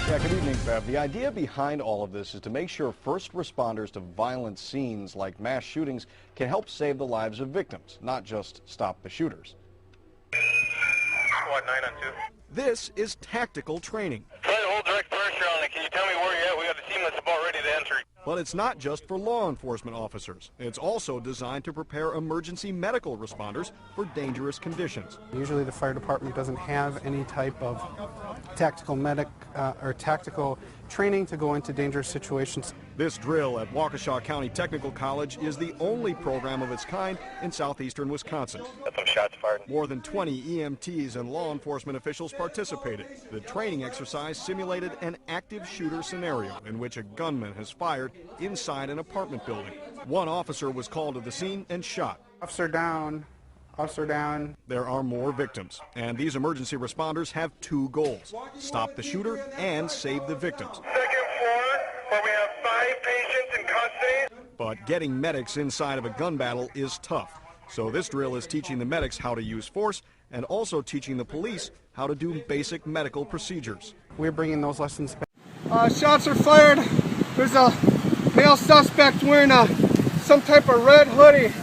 Yeah, good evening, Bev. The idea behind all of this is to make sure first responders to violent scenes like mass shootings can help save the lives of victims, not just stop the shooters. Squad 9 on 2. This is tactical training. Try to hold direct pressure on it. Can you tell me where you're at? We got a team that's about ready to enter. But it's not just for law enforcement officers. It's also designed to prepare emergency medical responders for dangerous conditions. Usually the fire department doesn't have any type of tactical or tactical training to go into dangerous situations. This drill at Waukesha County Technical College is the only program of its kind in southeastern Wisconsin. Got some shots fired. More than 20 EMTs and law enforcement officials participated. The training exercise simulated an active shooter scenario in which a gunman has fired inside an apartment building. One officer was called to the scene and shot. Officer down. Officer down. There are more victims, and these emergency responders have two goals: stop the shooter and save the victims. Second floor, where we have 5 patients in custody. But getting medics inside of a gun battle is tough. So this drill is teaching the medics how to use force and also teaching the police how to do basic medical procedures. We're bringing those lessons back. Shots are fired. There's a male suspect wearing some type of red hoodie.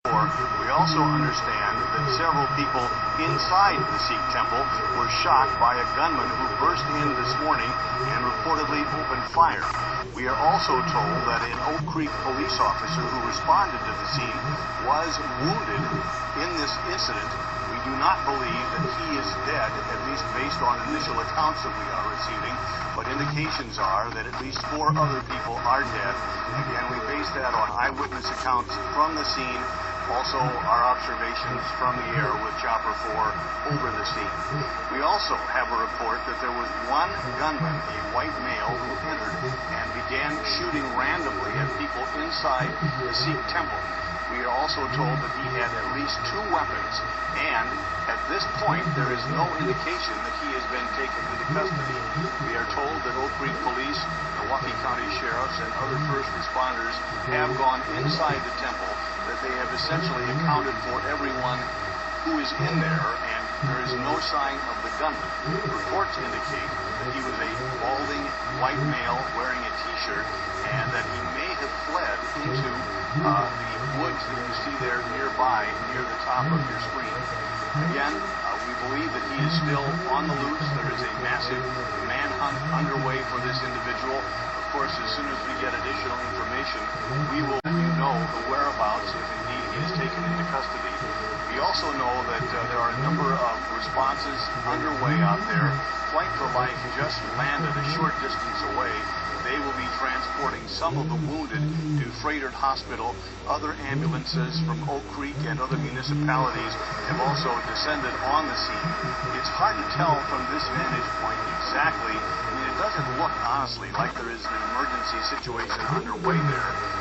We also understand that several people inside the Sikh temple were shot by a gunman who burst in this morning and reportedly opened fire. We are also told that an Oak Creek police officer who responded to the scene was wounded in this incident. We do not believe that he is dead, at least based on initial accounts that we are receiving, but indications are that at least 4 other people are dead. Again, we base that on eyewitness accounts from the scene, also our observations from the air with Chopper 4 over the scene. We also have a report that there was one gunman, a white male, who entered and began shooting randomly at people inside the Sikh temple. We are also told that he had at least 2 weapons, and at this point there is no indication that he has been taken into custody. We are told that Oak Creek Police, Milwaukee County Sheriffs, and other first responders have gone inside the temple, that they have essentially accounted for everyone who is in there, and there is no sign of the gunman. Reports indicate that he was a balding white male wearing a t-shirt, and that he may have fled into the woods that you see there nearby, near the top of your screen. Again, we believe that he is still on the loose. There is a massive manhunt underway for this individual. Of course, as soon as we get additional information, we will let you know the whereabouts if indeed he is taken into custody. We also know that there are a number of responses underway out there. Flight for Life just landed a short distance away. They will be transporting some of the wounded to Frederick Hospital. Other ambulances from Oak Creek and other municipalities have also descended on the scene. It's hard to tell from this vantage point exactly. I mean, it doesn't look, honestly, like there is an emergency situation underway there.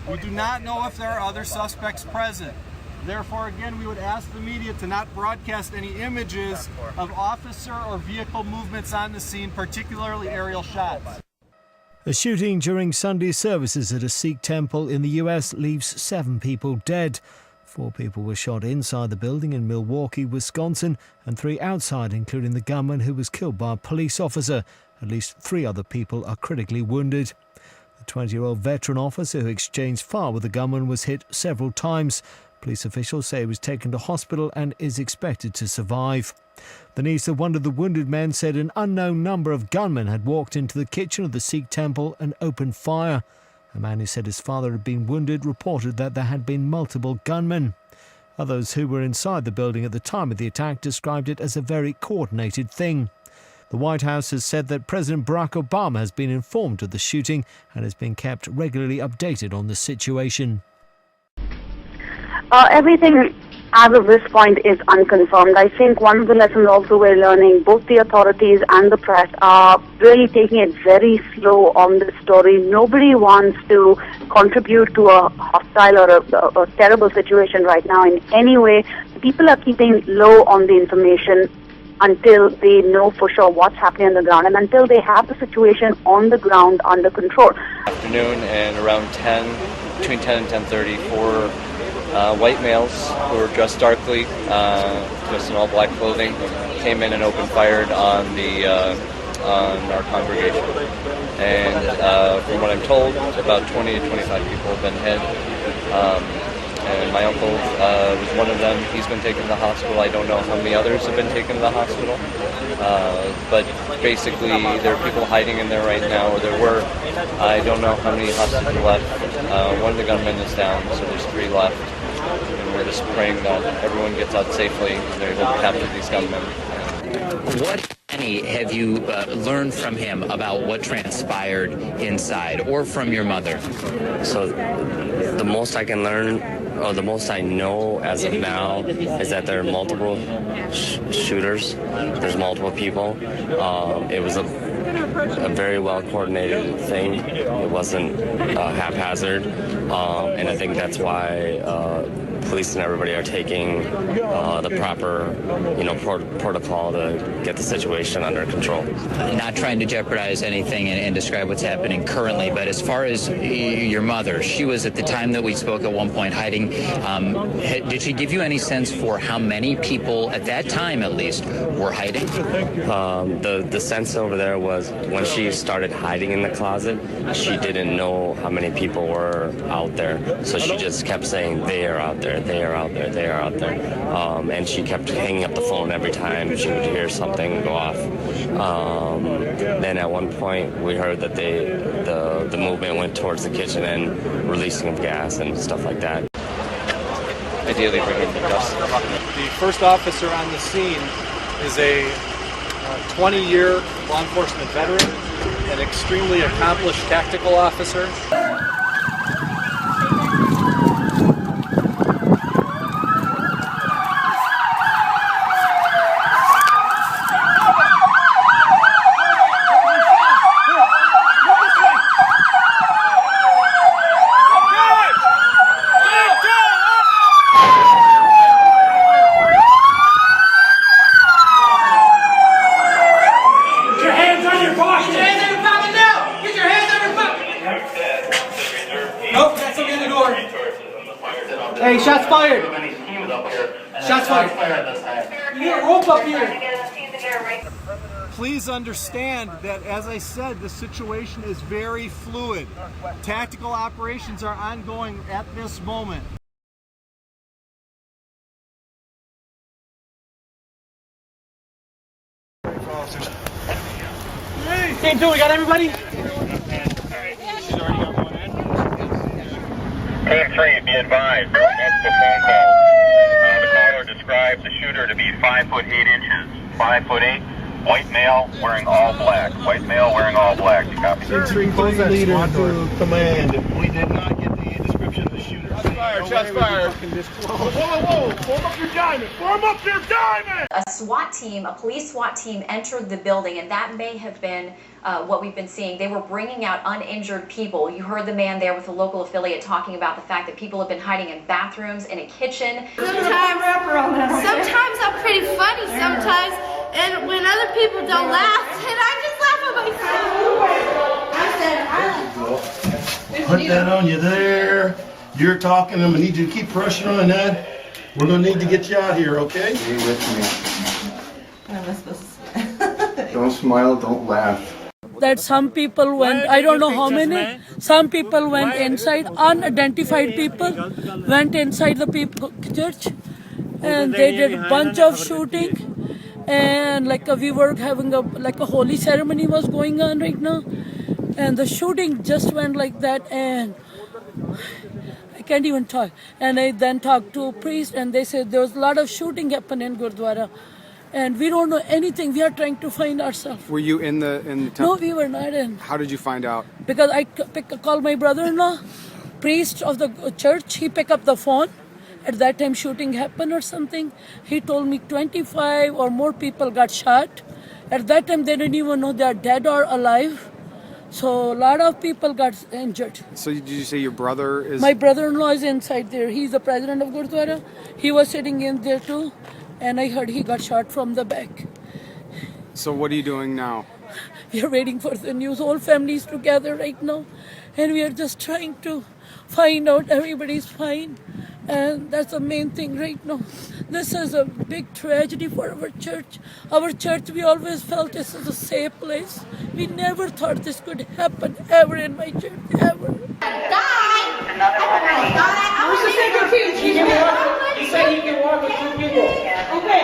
We do not know if there are other suspects present. Therefore, again, we would ask the media to not broadcast any images of officer or vehicle movements on the scene, particularly aerial shots. A shooting during Sunday services at a Sikh temple in the US leaves 7 people dead. 4 people were shot inside the building in Milwaukee, Wisconsin, and 3 outside, including the gunman who was killed by a police officer. At least 3 other people are critically wounded. The 20-year-old veteran officer who exchanged fire with the gunman was hit several times. Police officials say he was taken to hospital and is expected to survive. The niece of one of the wounded men said an unknown number of gunmen had walked into the kitchen of the Sikh temple and opened fire. A man who said his father had been wounded reported that there had been multiple gunmen. Others who were inside the building at the time of the attack described it as a very coordinated thing. The White House has said that President Barack Obama has been informed of the shooting and has been kept regularly updated on the situation. Everything as of this point, is unconfirmed. I think one of the lessons also we're learning, both the authorities and the press are really taking it very slow on this story. Nobody wants to contribute to a hostile or a terrible situation right now in any way. People are keeping low on the information until they know for sure what's happening on the ground and until they have the situation on the ground under control. Afternoon and around 10, between 10 and 10:30, four white males who were dressed darkly, just in all black clothing, came in and opened fire on our congregation. And from what I'm told, about 20 to 25 people have been hit. And my uncle was one of them. He's been taken to the hospital. I don't know how many others have been taken to the hospital. But basically, there are people hiding in there right now, or there were. I don't know how many hostages are left. One of the gunmen is down, so there's 3 left. And we're just praying that everyone gets out safely and they're able to capture these gunmen. What, if any, have you learned from him about what transpired inside, or from your mother? So the most I can learn, or the most I know as of now, is that there are multiple shooters. There's multiple people. It was a very well coordinated thing. It wasn't haphazard, and I think that's why police and everybody are taking the proper, protocol to get the situation under control. Not trying to jeopardize anything and describe what's happening currently, but as far as your mother, she was at the time that we spoke at one point hiding. Did she give you any sense for how many people at that time, at least, were hiding? The sense over there was when she started hiding in the closet, she didn't know how many people were out there, so she just kept saying, "They are out there. They are out there, they are out there." And she kept hanging up the phone every time she would hear something go off. Then at one point we heard that the movement went towards the kitchen and releasing of gas and stuff like that. Ideally bring him to justice. The first officer on the scene is a 20-year law enforcement veteran, an extremely accomplished tactical officer. Hey, shots fired! Shots fired! You get a rope up here! Please understand that, as I said, the situation is very fluid. Tactical operations are ongoing at this moment. Team 2, we got everybody? Team 3, be advised, that's the phone call. The caller described the shooter to be 5'8" inches. 5'8", white male wearing all black. White male wearing all black. You copy? Team leader to command. We did not get the description of the shooter. Shots fired, shots fired. Whoa, form up your diamond. Form up your diamond! A SWAT team, a police SWAT team entered the building, and that may have been what we've been seeing. They were bringing out uninjured people. You heard the man there with the local affiliate talking about the fact that people have been hiding in bathrooms, in a kitchen. Sometimes I'm pretty funny sometimes, and when other people don't laugh, and I just laugh at myself. Put that on you there. You're talking. I'm going to need you to keep pressure on that. We're going to need to get you out here, okay? Stay with me. What am I supposed to say? Don't smile, don't laugh. That some people went, I don't know how many, some people went inside, unidentified people went inside the people church, and they did a bunch of shooting, and we were having a holy ceremony was going on right now, and the shooting just went like that, and I can't even talk. And I then talked to a priest, and they said there was a lot of shooting happening in Gurdwara. And we don't know anything. We are trying to find ourselves. Were you in the temple? No, we were not in. How did you find out? Because I called my brother-in-law, priest of the church. He picked up the phone, at that time shooting happened or something. He told me 25 or more people got shot. At that time, they didn't even know they are dead or alive. So a lot of people got injured. So did you say your brother is... My brother-in-law is inside there. He's the president of Gurdwara. He was sitting in there too, and I heard he got shot from the back. So what are you doing now? We are waiting for the news. Whole families together right now, and we are just trying to find out everybody's fine. And that's the main thing right now. This is a big tragedy for our church. Our church, we always felt this is a safe place. We never thought this could happen ever in my church, ever. Where's the second team? He said he can walk with 2 people. Okay.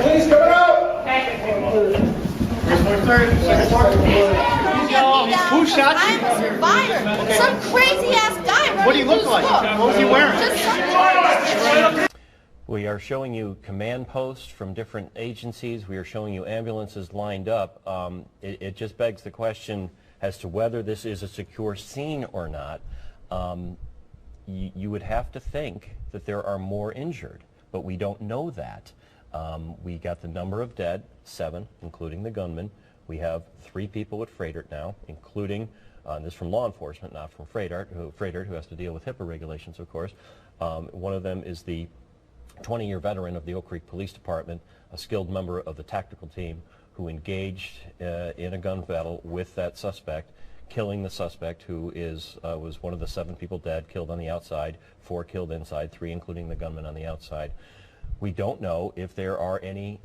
Please come out. Who shot you? I'm a survivor. Okay. Some crazy ass guy. What do you look like? What was he wearing? We are showing you command posts from different agencies. We are showing you ambulances lined up. It just begs the question as to whether this is a secure scene or not. You would have to think that there are more injured, but we don't know that. We got the number of dead, 7, including the gunman. We have 3 people at Freighter now, including, this from law enforcement, not from Freighter, who has to deal with HIPAA regulations, of course. One of them is the 20-year veteran of the Oak Creek Police Department, a skilled member of the tactical team who engaged in a gun battle with that suspect, killing the suspect, who was one of the 7 people dead, killed on the outside, 4 killed inside, 3 including the gunman on the outside. We don't know if there are any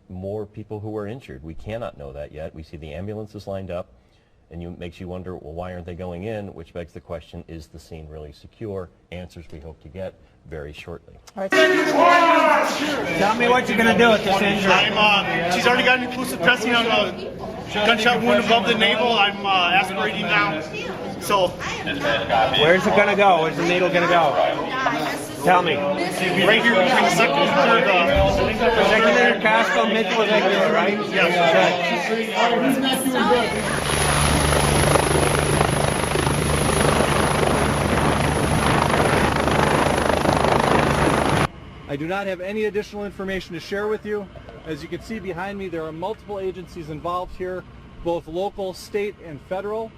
more people who are injured. We cannot know that yet. We see the ambulances lined up, and it makes you wonder, well, why aren't they going in? Which begs the question, is the scene really secure? Answers we hope to get very shortly. Tell me what you're going to do with this injury. She's already got an inclusive dressing on a gunshot wound above the navel. I'm aspirating now. So, where's it going to go? Where's the needle going to go? Tell me. Right here between the second and third. Secondary cascal, midclavicular, right? Yes. I do not have any additional information to share with you. As you can see behind me, there are multiple agencies involved here, both local, state, and federal.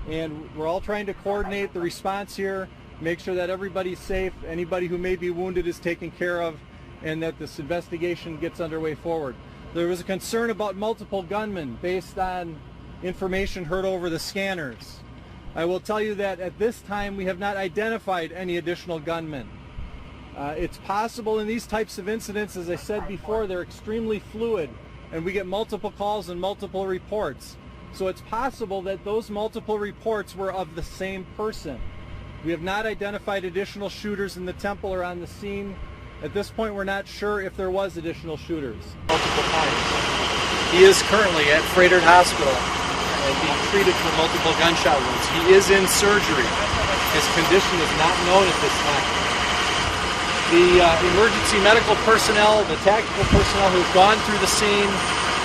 And we're all trying to coordinate the response here, make sure that everybody's safe, anybody who may be wounded is taken care of, and that this investigation gets underway forward. There was a concern about multiple gunmen based on information heard over the scanners. I will tell you that at this time we have not identified any additional gunmen. It's possible in these types of incidents, as I said before, they're extremely fluid, and we get multiple calls and multiple reports. So it's possible that those multiple reports were of the same person. We have not identified additional shooters in the temple or on the scene. At this point, we're not sure if there was additional shooters. Multiple times. He is currently at Freighter Hospital and being treated for multiple gunshot wounds. He is in surgery. His condition is not known at this time. The emergency medical personnel, the tactical personnel who've gone through the scene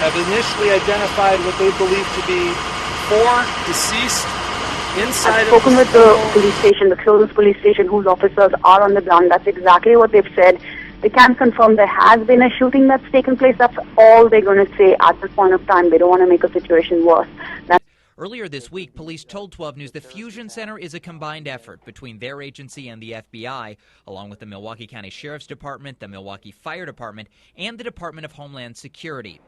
have initially identified what they believe to be 4 deceased inside. I've spoken with the police station, the closest police station, whose officers are on the ground. That's exactly what they've said. They can confirm there has been a shooting that's taken place. That's all they're going to say at this point of time. They don't want to make a situation worse. Earlier this week, police told 12 News the Fusion Center is a combined effort between their agency and the FBI, along with the Milwaukee County Sheriff's Department, the Milwaukee Fire Department, and the Department of Homeland Security.